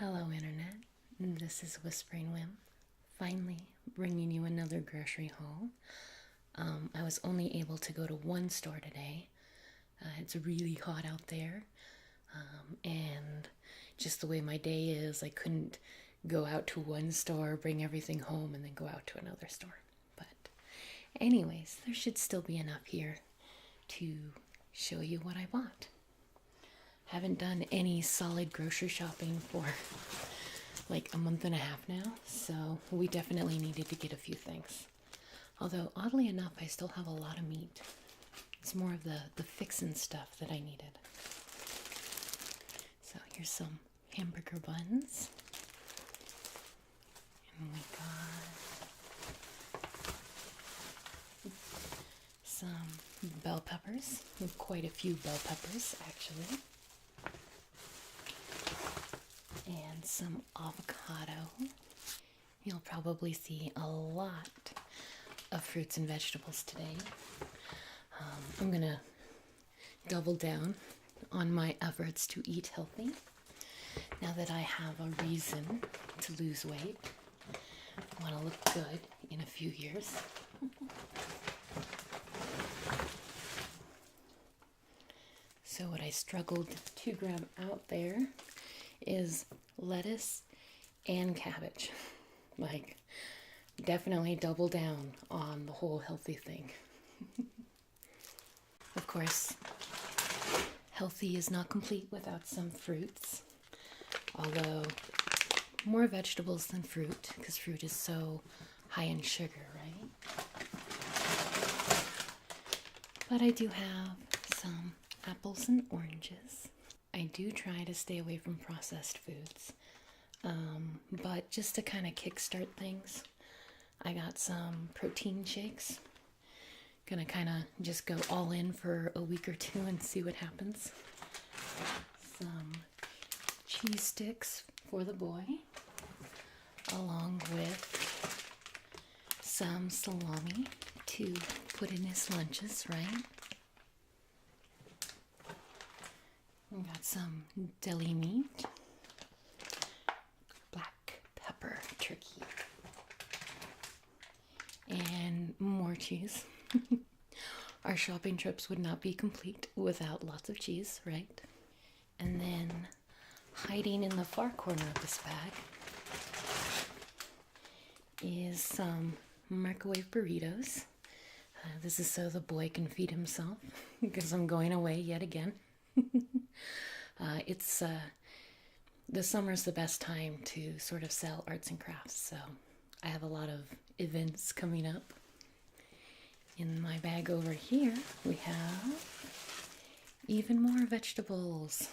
Hello, Internet. This is Whispering Whim, finally bringing you another grocery haul. I was only able to go to one store today. It's really hot out there, and just the way my day is, I couldn't go out to one store, bring everything home, and then go out to another store. But, anyways, there should still be enough here to show you what I bought. Haven't done any solid grocery shopping for like a month and a half now, so we definitely needed to get a few things. Although, oddly enough, I still have a lot of meat. It's more of the fixin' stuff that I needed. So here's some hamburger buns. And we got some bell peppers. Quite a few bell peppers, actually. And some avocado. You'll probably see a lot of fruits and vegetables today. I'm gonna double down on my efforts to eat healthy now that I have a reason to lose weight. I want to look good in a few years. So what I struggled to grab out there is lettuce and cabbage. Like, definitely double down on the whole healthy thing. Of course, healthy is not complete without some fruits. Although, more vegetables than fruit, because fruit is so high in sugar, right? But I do have some apples and oranges. I do try to stay away from processed foods, but just to kind of kickstart things, I got some protein shakes. Gonna kind of just go all in for a week or two and see what happens. Some cheese sticks for the boy, along with some salami to put in his lunches, right? We got some deli meat, black pepper turkey, and more cheese. Our shopping trips would not be complete without lots of cheese, right? And then hiding in the far corner of this bag is some microwave burritos. This is so the boy can feed himself because I'm going away yet again. It's the summer's the best time to sort of sell arts and crafts, so I have a lot of events coming up. In my bag over here, we have even more vegetables.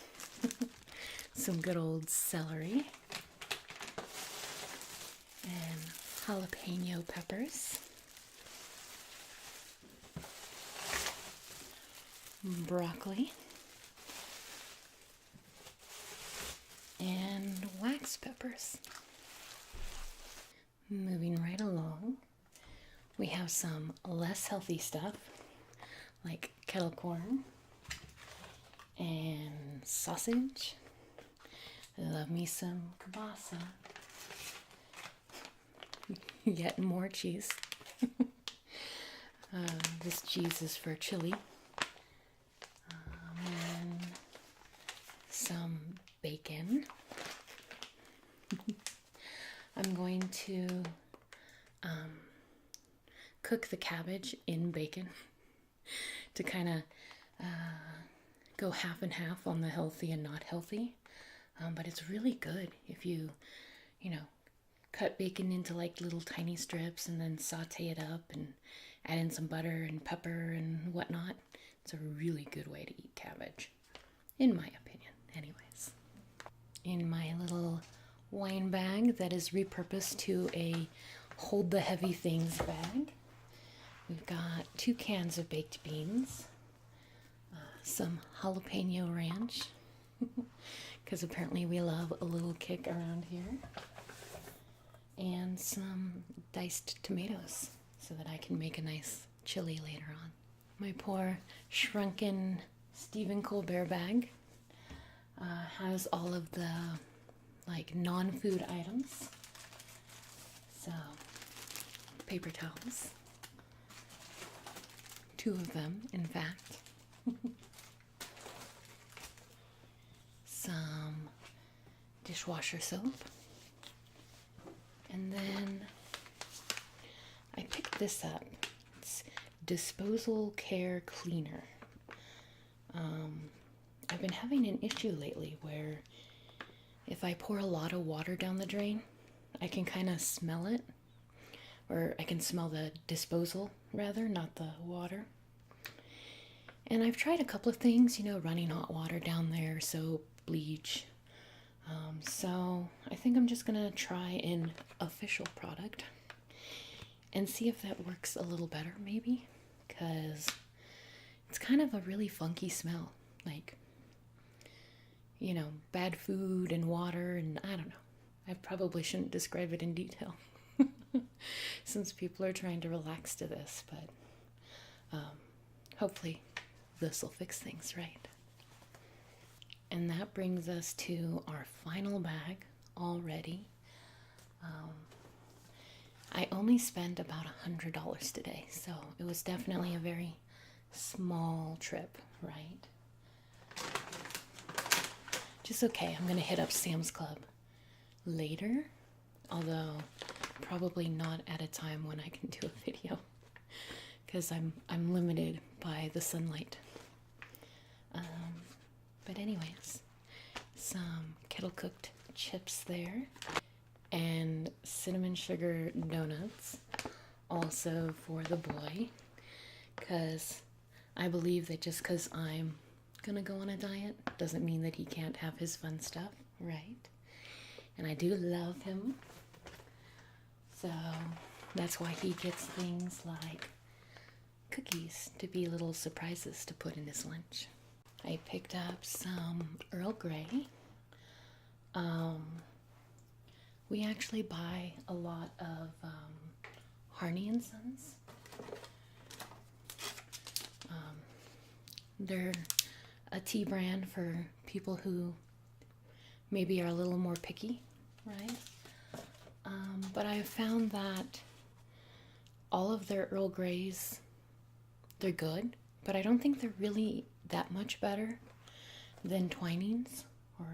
Some good old celery and jalapeno peppers, broccoli, and wax peppers. Moving right along, we have some less healthy stuff like kettle corn and sausage. I love me some kielbasa. Yet more cheese. This cheese is for chili. And some bacon. I'm going to cook the cabbage in bacon to kind of go half and half on the healthy and not healthy. But it's really good if you cut bacon into like little tiny strips and then saute it up and add in some butter and pepper and whatnot. It's a really good way to eat cabbage, in my opinion, anyways. In my little wine bag that is repurposed to a hold the heavy things bag, we've got 2 cans of baked beans, some jalapeno ranch, because apparently we love a little kick around here, and some diced tomatoes so that I can make a nice chili later on. My poor shrunken Stephen Colbert bag has all of the like non-food items. So, paper towels. 2 of them, in fact. Some dishwasher soap. And then I picked this up. It's Disposal Care Cleaner. I've been having an issue lately where if I pour a lot of water down the drain, I can kind of smell it. Or I can smell the disposal, rather, not the water. And I've tried a couple of things, running hot water down there, soap, bleach. So I think I'm just going to try an official product and see if that works a little better, maybe. Because it's kind of a really funky smell. Like, bad food and water, and I don't know. I probably shouldn't describe it in detail since people are trying to relax to this, but hopefully this will fix things, right? And that brings us to our final bag already. I only spent about $100 today, so it was definitely a very small trip, right? Just okay. I'm gonna hit up Sam's Club later, although probably not at a time when I can do a video because I'm limited by the sunlight. But anyways, some kettle cooked chips there and cinnamon sugar donuts also for the boy, because I believe that just because I'm gonna go on a diet doesn't mean that he can't have his fun stuff, right? And I do love him, so that's why he gets things like cookies to be little surprises to put in his lunch. I picked up some Earl Grey. We actually buy a lot of Harney and Sons. They're a tea brand for people who maybe are a little more picky, right? But I have found that all of their Earl Greys, they're good, but I don't think they're really that much better than Twinings or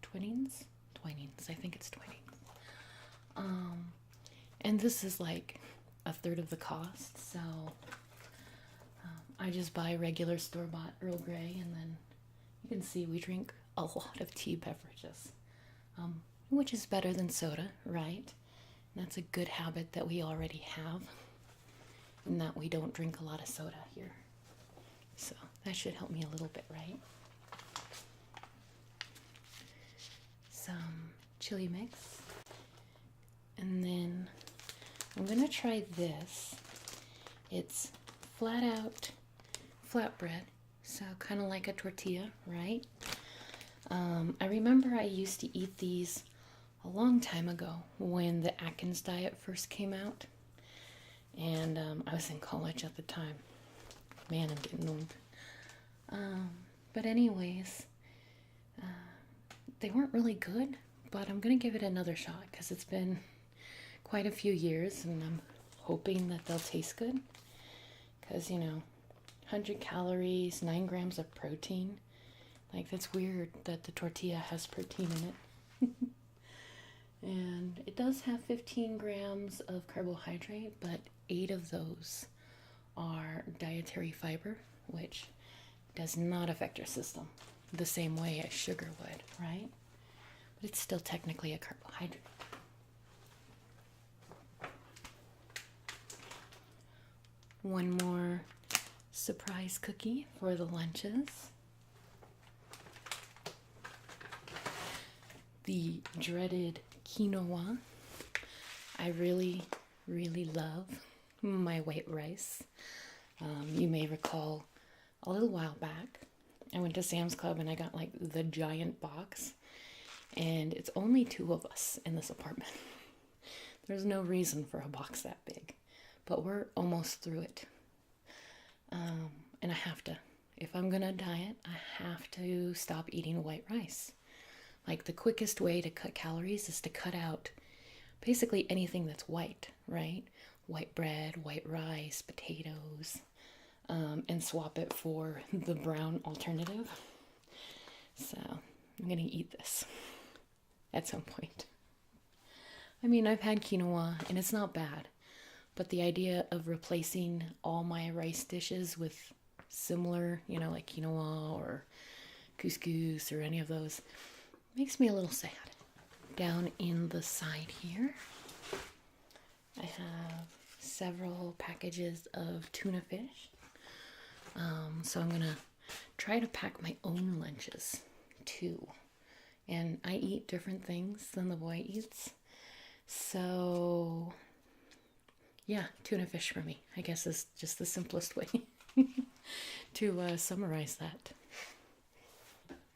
Twinnings. I think it's Twinings. And this is like a third of the cost, so I just buy regular store-bought Earl Grey, and then you can see we drink a lot of tea beverages, which is better than soda, right? And that's a good habit that we already have, and that we don't drink a lot of soda here. So that should help me a little bit, right? Some chili mix. And then I'm going to try this. It's flat out flatbread, so kind of like a tortilla, right? I remember I used to eat these a long time ago when the Atkins diet first came out. And I was in college at the time. Man, I'm getting old. But anyways, they weren't really good, but I'm going to give it another shot because it's been quite a few years, and I'm hoping that they'll taste good. Because, 100 calories, 9 grams of protein. Like, that's weird that the tortilla has protein in it. And it does have 15 grams of carbohydrate, but 8 of those are dietary fiber, which does not affect your system the same way as sugar would, right? But it's still technically a carbohydrate. One more surprise cookie for the lunches. The dreaded quinoa. I really, really love my white rice. You may recall a little while back, I went to Sam's Club and I got like the giant box, and it's only 2 of us in this apartment. There's no reason for a box that big, but we're almost through it. And I have to, if I'm gonna diet, I have to stop eating white rice. Like the quickest way to cut calories is to cut out basically anything that's white, right? White bread, white rice, potatoes, and swap it for the brown alternative. So I'm gonna eat this at some point. I mean, I've had quinoa and it's not bad, but the idea of replacing all my rice dishes with similar, like quinoa or couscous or any of those makes me a little sad. Down in the side here, I have several packages of tuna fish. So I'm gonna try to pack my own lunches too. And I eat different things than the boy eats. So yeah, tuna fish for me, I guess, is just the simplest way to summarize that.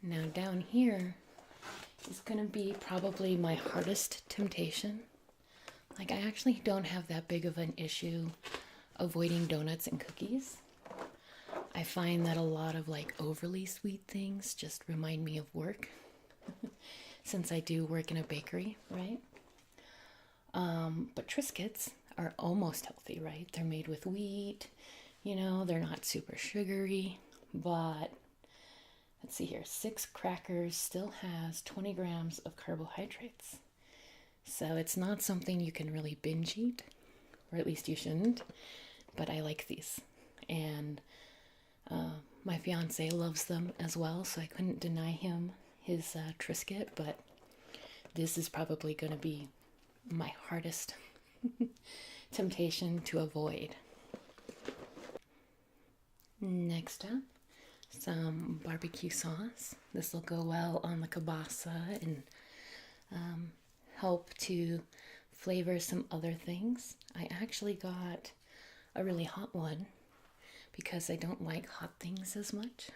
Now down here is gonna be probably my hardest temptation. Like, I actually don't have that big of an issue avoiding donuts and cookies. I find that a lot of like overly sweet things just remind me of work since I do work in a bakery, right? But Triscuits are almost healthy, right? They're made with wheat, they're not super sugary, but let's see here, 6 crackers still has 20 grams of carbohydrates. So it's not something you can really binge eat, or at least you shouldn't, but I like these. And my fiance loves them as well, so I couldn't deny him his Triscuit, but this is probably going to be my hardest temptation to avoid. Next up, some barbecue sauce. This will go well on the kielbasa and help to flavor some other things. I actually got a really hot one because I don't like hot things as much.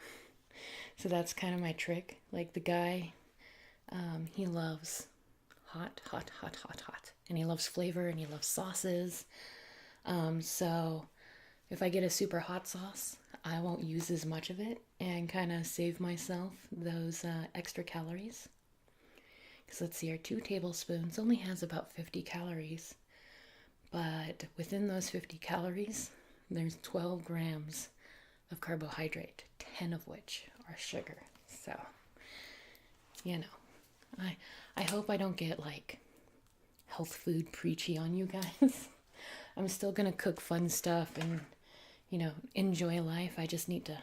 So that's kind of my trick. Like the guy, he loves hot. And he loves flavor and he loves sauces. So if I get a super hot sauce, I won't use as much of it and kind of save myself those extra calories. Because let's see, our 2 tablespoons only has about 50 calories. But within those 50 calories, there's 12 grams of carbohydrate, 10 of which are sugar. So, I hope I don't get like health food preachy on you guys. I'm still gonna cook fun stuff and, enjoy life. I just need to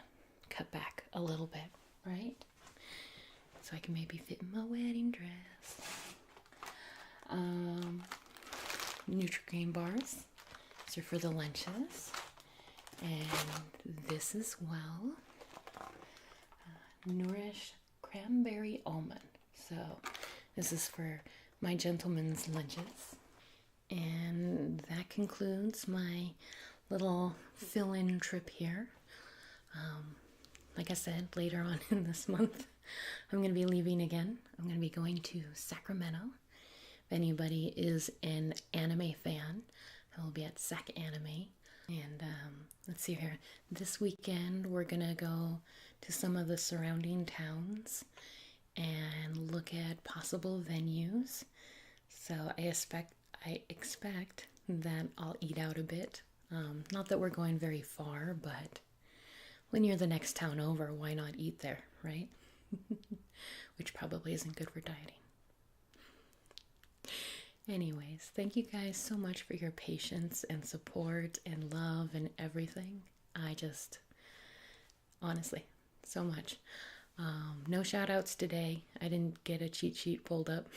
cut back a little bit, right? So I can maybe fit in my wedding dress. Nutri-Grain bars. These are for the lunches. And this as well. Nourish cranberry almond. So this is for my gentleman's lunches. And that concludes my little fill-in trip here. Like I said, later on in this month, I'm going to be leaving again. I'm going to be going to Sacramento. If anybody is an anime fan, I will be at Sac Anime. And let's see here. This weekend, we're going to go to some of the surrounding towns and look at possible venues. So I expect that I'll eat out a bit. Not that we're going very far, but when you're the next town over, why not eat there, right? Which probably isn't good for dieting. Anyways, thank you guys so much for your patience and support and love and everything. Honestly, so much. No shout outs today. I didn't get a cheat sheet pulled up.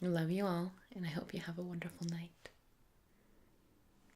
I love you all, and I hope you have a wonderful night.